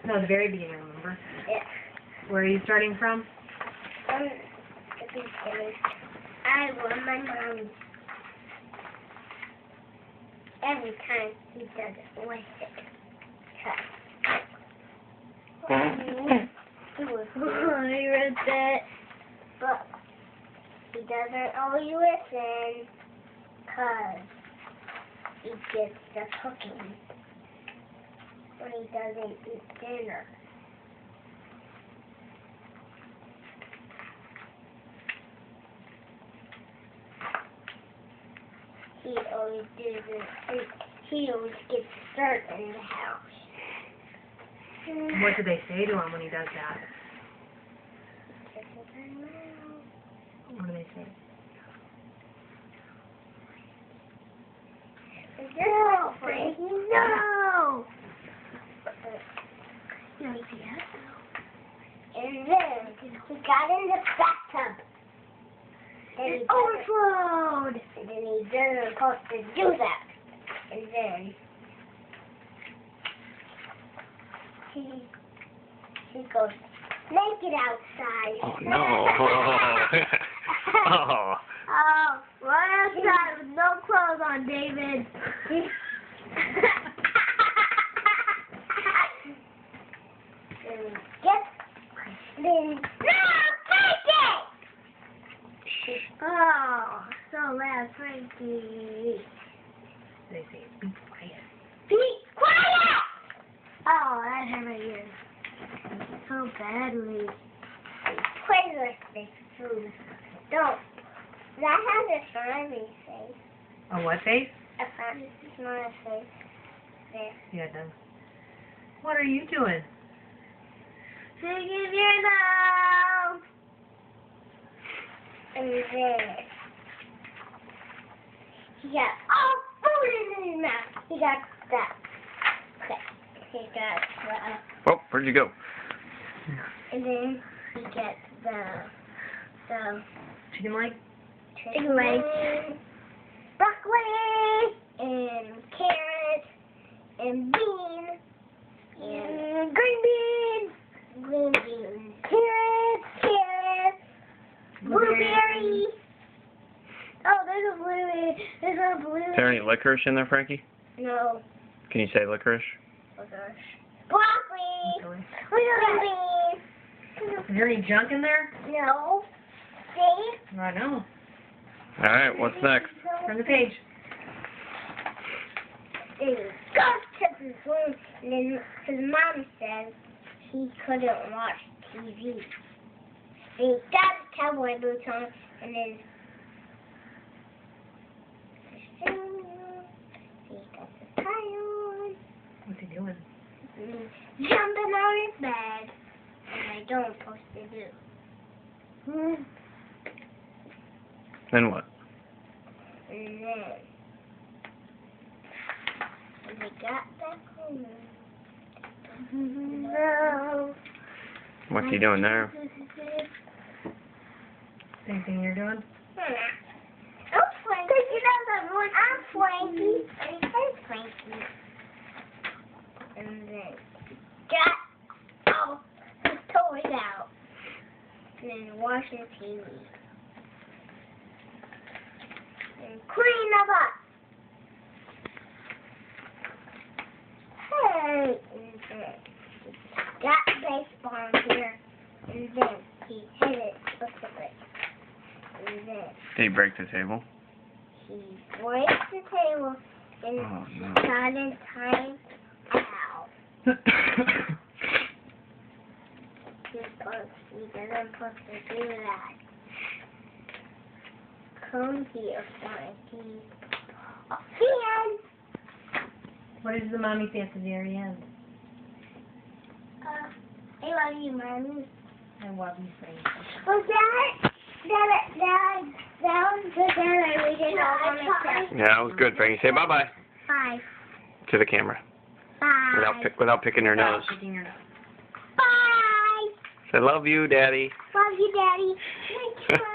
No, the very beginning, remember? Yeah. Where are you starting from? The beginning. I want my mom. Every time he does it with it. I read that. But he doesn't always listen because he gets the cooking when he doesn't eat dinner. He always does it. He always gets dirt in the house. What do they say to him when he does that? What do they say? No, Frankie, no! No, yes. And then he got in the bathtub. It overflowed. And then he doesn't supposed to do that. And then he goes naked outside. Oh no! Oh. Oh, right outside with no clothes on, David. Then oh, so loud, Frankie. They say, be quiet. Be quiet! Oh, that hurt my ears so badly. Play with this food. Don't. That has a slimy face. A what face? A slimy face. There. Yeah, it does. What are you doing? Singing your nose. And there. He got all food in his mouth. He got that. He got the. Oh, where'd you go? And then he gets the Chicken leg? chicken legs, broccoli, and carrots, and beans, and green beans, carrots, blueberry. Oh, there's a blueberry. There's a blueberry. Is there any licorice in there, Frankie? No. Can you say licorice? Oh gosh. Broccoli. Green beans. Is there any junk in there? No. See? I know. Alright, what's next? Turn the page. Then he goes to his room, and then his mom says he couldn't watch TV. And he got his cowboy boots on, and then he got the tie on, What's he doing? and he's jumping on his bed, and I don't supposed to do. Then what? And then, when they got back home, no. What's he doing there? Same thing you're doing? I'm Frankie. You know the one. I'm Frankie. And he's Frankie. And then got all his toys out. And then watching TV. And clean them up. Hey. And then he got baseball in here. And then he hit it with the brick. And then Did he break the table? he breaks the table and Oh, no. started time out. He doesn't supposed to do that. Come here, Frankie. Hand! What does the mommy say at the very end? I love you, Mommy. I love you, Frankie. Was that was good, Dad. I read it all on the Yeah, that was good, Frankie. Say bye-bye Bye. to the camera. Bye. Without picking your nose. Picking your nose. Bye. Say love you, Daddy. Love you, Daddy. Thank you.